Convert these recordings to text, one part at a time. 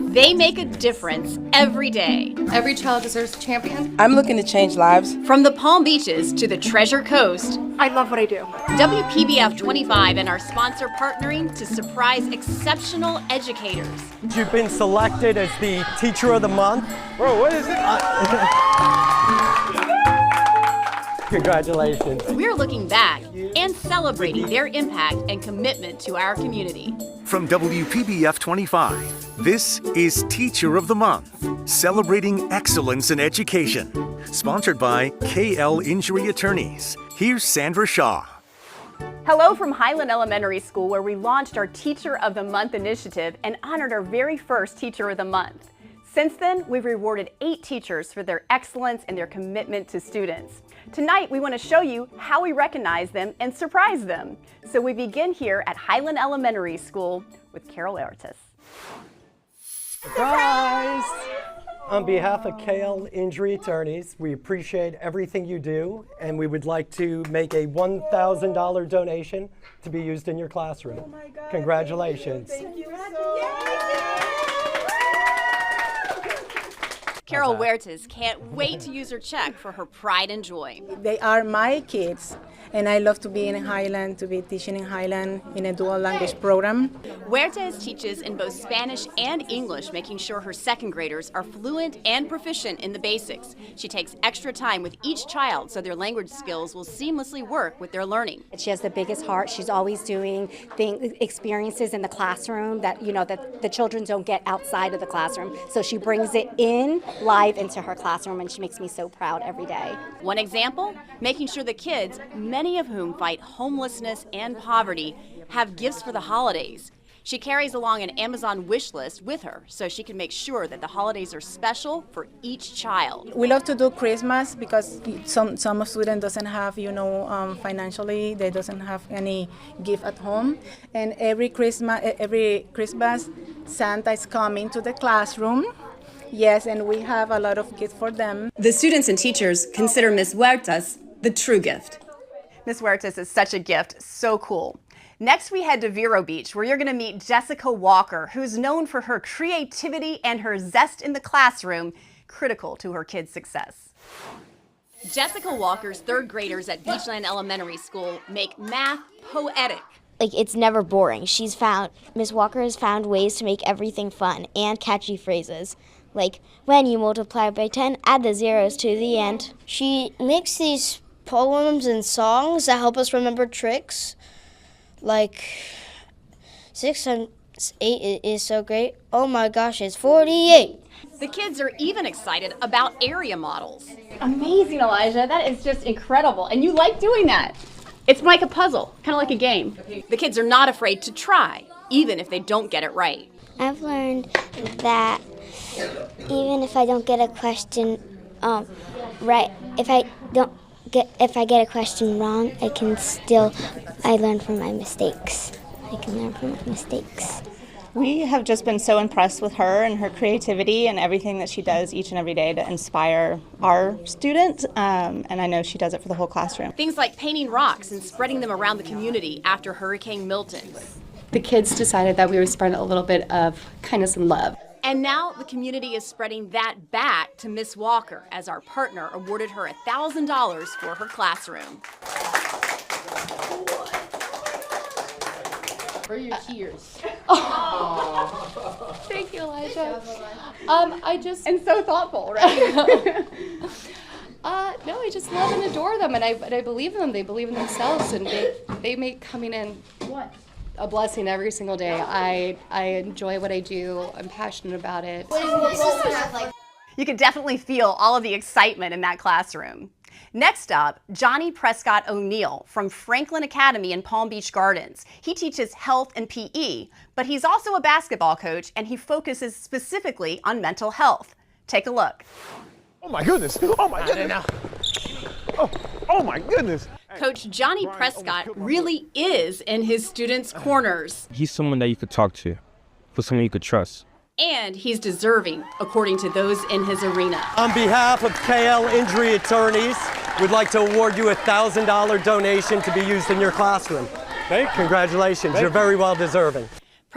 They make a difference every day. Every child deserves a champion. I'm looking to change lives. From the Palm Beaches to the Treasure Coast, I love what I do. WPBF 25 and our sponsor partnering to surprise exceptional educators. You've been selected as the Teacher of the Month. Bro, what is it? Congratulations. We're looking back and celebrating their impact and commitment to our community. From WPBF 25, this is Teacher of the Month, celebrating excellence in education. Sponsored by KL Injury Attorneys. Here's Sandra Shaw. Hello from Highland Elementary School, where we launched our Teacher of the Month initiative and honored our very first Teacher of the Month. Since then, we've rewarded 8 teachers for their excellence and their commitment to students. Tonight, we want to show you how we recognize them and surprise them. So we begin here at Highland Elementary School with Carol Ertis. Surprise! On behalf of KL Injury Attorneys, we appreciate everything you do, and we would like to make a $1,000 donation to be used in your classroom. Oh my God. Congratulations. Thank you so much. Carol Huertas can't wait to use her check for her pride and joy. They are my kids, and I love to be in Highland, to be teaching in Highland in a dual language program. Huertas teaches in both Spanish and English, making sure her second graders are fluent and proficient in the basics. She takes extra time with each child so their language skills will seamlessly work with their learning. She has the biggest heart. She's always doing experiences in the classroom that that the children don't get outside of the classroom. So she brings it in live into her classroom, and she makes me so proud every day. One example, making sure the kids, many of whom fight homelessness and poverty, have gifts for the holidays. She carries along an Amazon wish list with her so she can make sure that the holidays are special for each child. We love to do Christmas because some student doesn't have, financially, they doesn't have any gift at home. And every Christmas, Santa is coming to the classroom. Yes, and we have a lot of gifts for them. The students and teachers consider Ms. Huertas the true gift. Ms. Huertas is such a gift, so cool. Next, we head to Vero Beach, where you're going to meet Jessica Walker, who's known for her creativity and her zest in the classroom, critical to her kids' success. Jessica Walker's third graders at Beachland Elementary School make math poetic. It's never boring. Ms. Walker has found ways to make everything fun and catchy phrases. Like, when you multiply by 10, add the zeros to the end. She makes these poems and songs that help us remember tricks. Like, 6 times 8 is so great. Oh my gosh, it's 48. The kids are even excited about area models. Amazing, Elijah. That is just incredible. And you like doing that. It's like a puzzle, kind of like a game. The kids are not afraid to try, even if they don't get it right. I've learned that even if I don't get a question right, if I get a question wrong, I learn from my mistakes. I can learn from my mistakes. We have just been so impressed with her and her creativity and everything that she does each and every day to inspire our students, and I know she does it for the whole classroom. Things like painting rocks and spreading them around the community after Hurricane Milton. The kids decided that we would spread a little bit of kindness and love. And now the community is spreading that back to Miss Walker as our partner awarded her $1,000 for her classroom. For your tears. Oh. Thank you, Elijah. And so thoughtful, right? No, I just love and adore them, and I believe in them. They believe in themselves, and they make coming in a blessing every single day. I enjoy what I do. I'm passionate about it. You could definitely feel all of the excitement in that classroom. Next up, Johnny Prescott O'Neill from Franklin Academy in Palm Beach Gardens. He teaches health and PE, but he's also a basketball coach, and he focuses specifically on mental health. Take a look. Oh my goodness! Oh my goodness! Oh my goodness! Coach Johnny Prescott really is in his students' corners. He's someone that you could talk to, but someone you could trust. And he's deserving, according to those in his arena. On behalf of KL Injury Attorneys, we'd like to award you a $1,000 donation to be used in your classroom. Congratulations, you're very well deserving.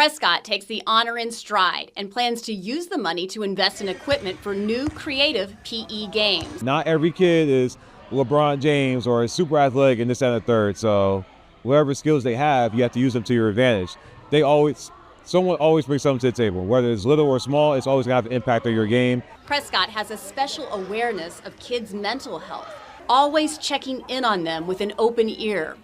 Prescott takes the honor in stride and plans to use the money to invest in equipment for new creative PE games. Not every kid is LeBron James or is super athletic in this and the third, so whatever skills they have, you have to use them to your advantage. Someone always brings something to the table. Whether it's little or small, it's always going to have an impact on your game. Prescott has a special awareness of kids' mental health, always checking in on them with an open ear.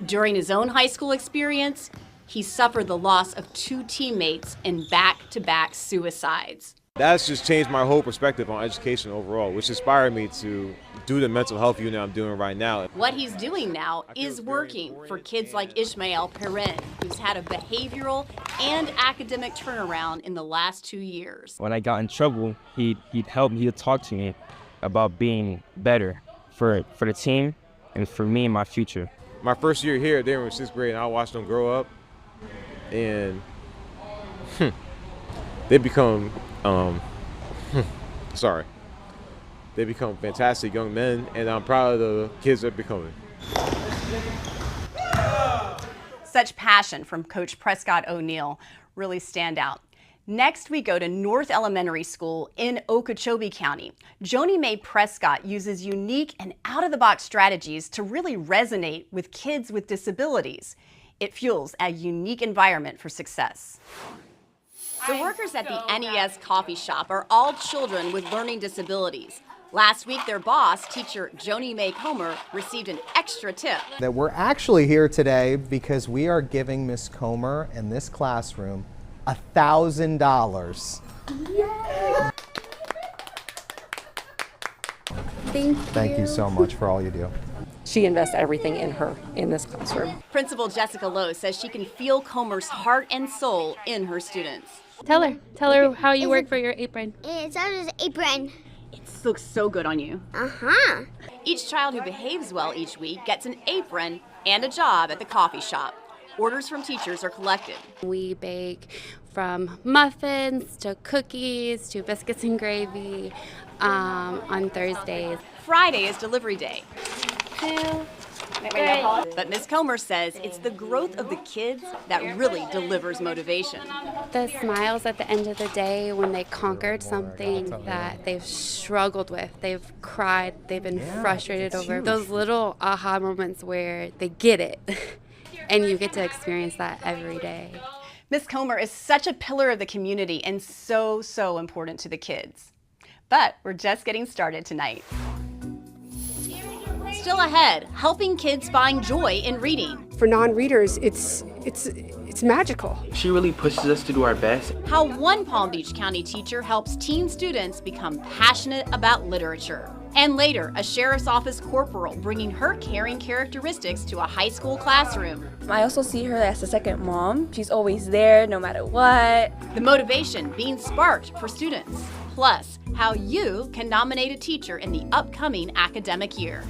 During his own high school experience, he suffered the loss of 2 teammates in back-to-back suicides. That's just changed my whole perspective on education overall, which inspired me to do the mental health unit I'm doing right now. What he's doing now is working for kids like Ishmael Perrin, who's had a behavioral and academic turnaround in the last 2 years. When I got in trouble, he'd help me, he'd talk to me about being better for the team and for me and my future. My first year here, they were in 6th grade, and I watched them grow up, and they become they become fantastic young men, and I'm proud of the kids they're becoming. Such passion from Coach Prescott O'Neill really stand out. Next, we go to North Elementary School in Okeechobee County. Joni Mae Prescott uses unique and out-of-the-box strategies to really resonate with kids with disabilities. It fuels a unique environment for success. The workers at the NES coffee shop are all children with learning disabilities. Last week, their boss, teacher Joni Mae Comer, received an extra tip. That we're actually here today because we are giving Miss Comer and this classroom $1,000. Thank you so much for all you do. She invests everything in this classroom. Principal Jessica Lowe says she can feel Comer's heart and soul in her students. Tell her how you work for your apron. It's an apron. It looks so good on you. Uh-huh. Each child who behaves well each week gets an apron and a job at the coffee shop. Orders from teachers are collected. We bake from muffins to cookies to biscuits and gravy on Thursdays. Friday is delivery day. But Ms. Comer says it's the growth of the kids that really delivers motivation. The smiles at the end of the day when they conquered something that they've struggled with, they've cried, they've been frustrated over. Those little aha moments where they get it. And you get to experience that every day. Ms. Comer is such a pillar of the community and so important to the kids. But we're just getting started tonight. Still ahead, helping kids find joy in reading. For non-readers, it's magical. She really pushes us to do our best. How one Palm Beach County teacher helps teen students become passionate about literature. And later, a sheriff's office corporal bringing her caring characteristics to a high school classroom. I also see her as a second mom. She's always there no matter what. The motivation being sparked for students. Plus, how you can nominate a teacher in the upcoming academic year.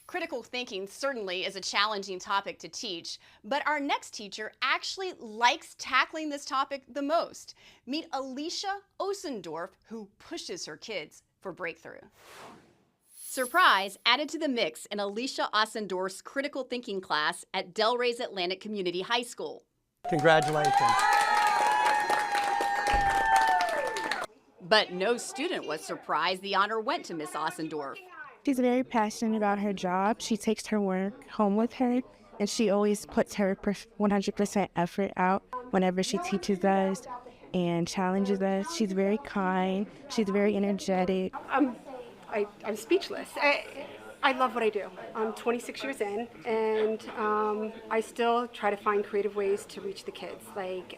Critical thinking certainly is a challenging topic to teach, but our next teacher actually likes tackling this topic the most. Meet Alicia Osendorf, who pushes her kids for breakthrough. Surprise added to the mix in Alicia Osendorf's critical thinking class at Delray's Atlantic Community High School. Congratulations. But no student was surprised the honor went to Miss Osendorf. She's very passionate about her job. She takes her work home with her, and she always puts her 100% effort out whenever she teaches us and challenges us. She's very kind. She's very energetic. I'm speechless. I love what I do. I'm 26 years in, and I still try to find creative ways to reach the kids. Like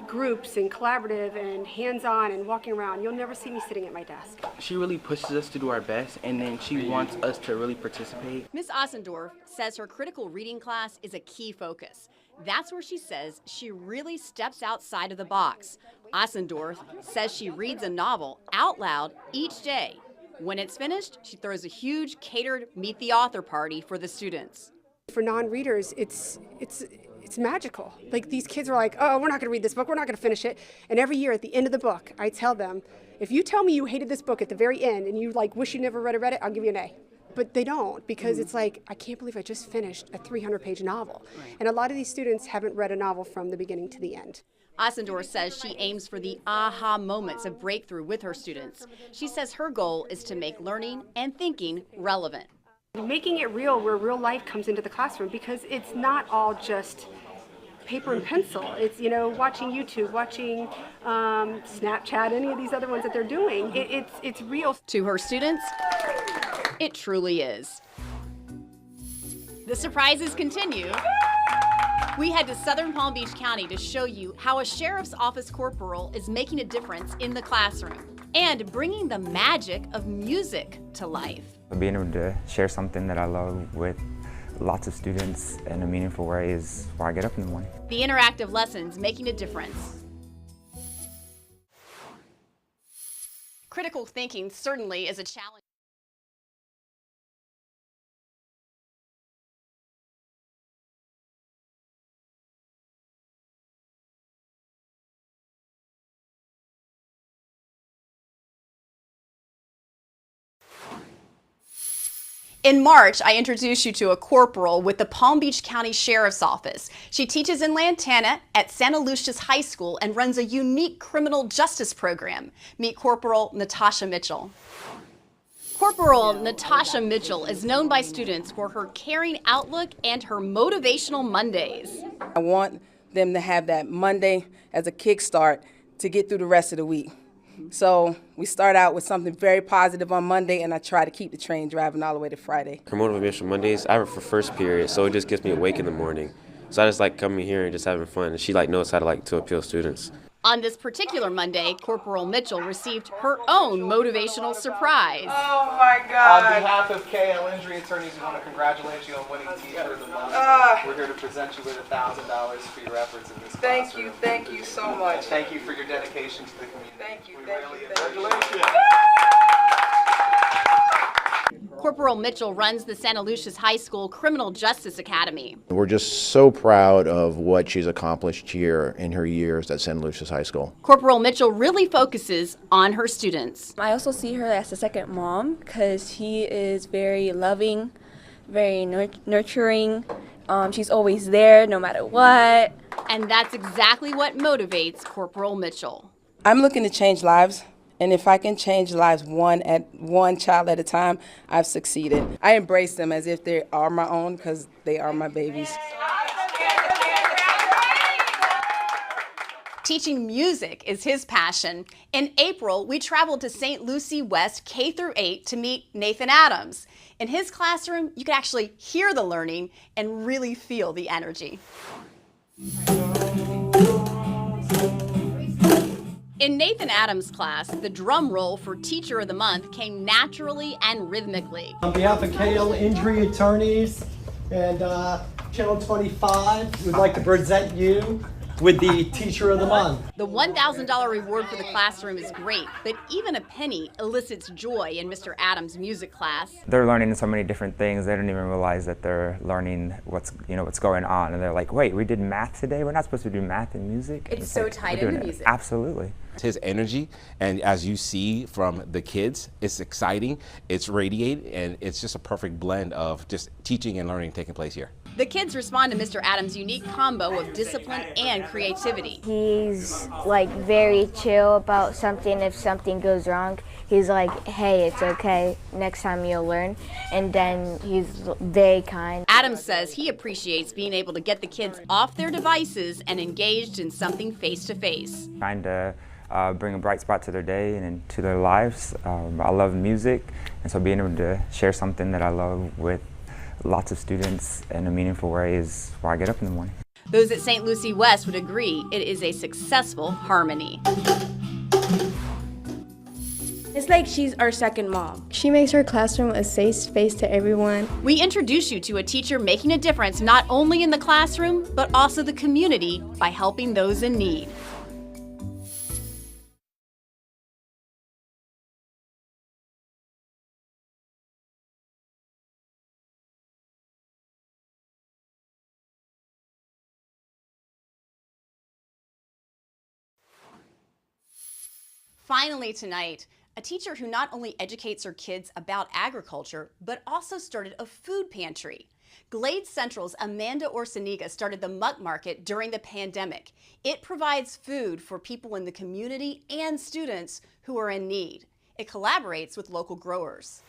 groups and collaborative and hands-on and walking around, you'll never see me sitting at my desk. She really pushes us to do our best, and then she wants us to really participate. Miss Ossendorf says her critical reading class is a key focus. That's where she says she really steps outside of the box. Ossendorf says she reads a novel out loud each day. When it's finished, she throws a huge catered Meet the Author party for the students. For non-readers, it's magical. Like, these kids are like, oh, we're not going to read this book, we're not going to finish it. And every year at the end of the book, I tell them, if you tell me you hated this book at the very end and you like wish you never read it, I'll give you an A. But they don't, because it's like, I can't believe I just finished a 300-page novel. And a lot of these students haven't read a novel from the beginning to the end. Ossendorf says she aims for the aha moments of breakthrough with her students. She says her goal is to make learning and thinking relevant. Making it real, where real life comes into the classroom, because it's not all just paper and pencil. It's, you know, watching YouTube, watching Snapchat, any of these other ones that they're doing. It's real. To her students, it truly is. The surprises continue. We head to Southern Palm Beach County to show you how a sheriff's office corporal is making a difference in the classroom and bringing the magic of music to life. Being able to share something that I love with lots of students in a meaningful way is why I get up in the morning. The interactive lessons making a difference. Critical thinking certainly is a challenge. In March, I introduced you to a corporal with the Palm Beach County Sheriff's Office. She teaches in Lantana at Santa Lucia's High School and runs a unique criminal justice program. Meet Corporal Natasha Mitchell. Corporal Natasha Mitchell is known by students for her caring outlook and her motivational Mondays. I want them to have that Monday as a kickstart to get through the rest of the week. So we start out with something very positive on Monday, and I try to keep the train driving all the way to Friday. Her motivational Mondays, I have it for first period, so it just gets me awake in the morning. So I just like coming here and just having fun, and she knows how to appeal students. On this particular Monday, Corporal Mitchell received her own motivational surprise. Oh my God! On behalf of KL Injury Attorneys, we want to congratulate you on winning Teacher of the Month. We're here to present you with $1,000 for your efforts in this classroom. Thank you so much. And thank you for your dedication to the community. Thank you, Congratulations. Corporal Mitchell runs the Santa Lucia's High School Criminal Justice Academy. We're just so proud of what she's accomplished here in her years at Santa Lucia's High School. Corporal Mitchell really focuses on her students. I also see her as a second mom because she is very loving, very nurturing. She's always there no matter what. And that's exactly what motivates Corporal Mitchell. I'm looking to change lives. And if I can change lives one child at a time, I've succeeded. I embrace them as if they are my own because they are my babies. Teaching music is his passion. In April, we traveled to St. Lucie West K-8 to meet Nathan Adams. In his classroom, you can actually hear the learning and really feel the energy. In Nathan Adams' class, the drum roll for Teacher of the Month came naturally and rhythmically. On behalf of KL Injury Attorneys and Channel 25, we'd like to present you with the Teacher of the Month. The $1,000 reward for the classroom is great, but even a penny elicits joy in Mr. Adams' music class. They're learning so many different things, they don't even realize that they're learning what's going on. And they're like, wait, we did math today? We're not supposed to do math and music? It's so tied into music. Absolutely. His energy, and as you see from the kids, it's exciting, it's radiating, and it's just a perfect blend of just teaching and learning taking place here. The kids respond to Mr. Adams' unique combo of discipline and creativity. He's like very chill about something. If something goes wrong, he's like, hey, it's okay, next time you'll learn. And then he's very kind. Adams says he appreciates being able to get the kids off their devices and engaged in something face-to-face. Trying to bring a bright spot to their day and into their lives. I love music, and so being able to share something that I love with lots of students in a meaningful way is why I get up in the morning. Those at St. Lucie West would agree it is a successful harmony. It's like she's our second mom. She makes her classroom a safe space to everyone. We introduce you to a teacher making a difference not only in the classroom, but also the community by helping those in need. Finally tonight, a teacher who not only educates her kids about agriculture, but also started a food pantry. Glade Central's Amanda Orseniga started the Muck Market during the pandemic. It provides food for people in the community and students who are in need. It collaborates with local growers.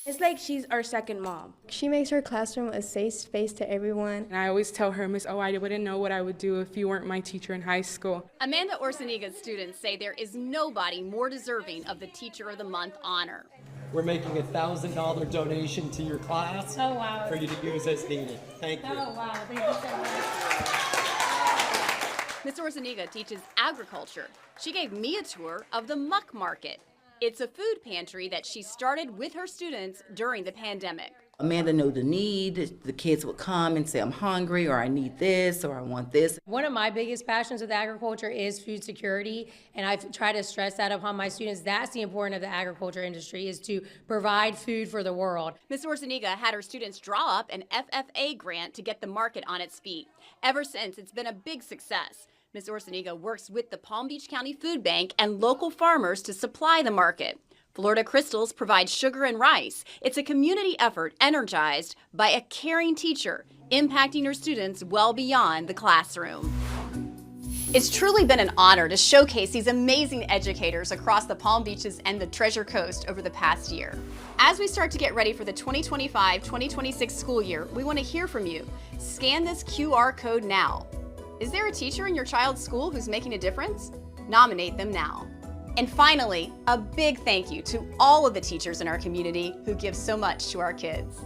It's like she's our second mom. She makes her classroom a safe space to everyone. And I always tell her, Miss, oh, I wouldn't know what I would do if you weren't my teacher in high school. Amanda Orseniga's students say there is nobody more deserving of the Teacher of the Month honor. We're making a $1,000 donation to your class for you to use as needed. Thank you. Oh, wow. Thank you so much. Ms. Orseniga teaches agriculture. She gave me a tour of the Muck Market. It's a food pantry that she started with her students during the pandemic. Amanda knew the need. The kids would come and say, I'm hungry, or I need this, or I want this. One of my biggest passions with agriculture is food security, and I try to stress that upon my students. That's the importance of the agriculture industry, is to provide food for the world. Ms. Orseniga had her students draw up an FFA grant to get the market on its feet. Ever since, it's been a big success. Ms. Orseniga works with the Palm Beach County Food Bank and local farmers to supply the market. Florida Crystals provides sugar and rice. It's a community effort energized by a caring teacher, impacting her students well beyond the classroom. It's truly been an honor to showcase these amazing educators across the Palm Beaches and the Treasure Coast over the past year. As we start to get ready for the 2025-2026 school year, we want to hear from you. Scan this QR code now. Is there a teacher in your child's school who's making a difference? Nominate them now. And finally, a big thank you to all of the teachers in our community who give so much to our kids.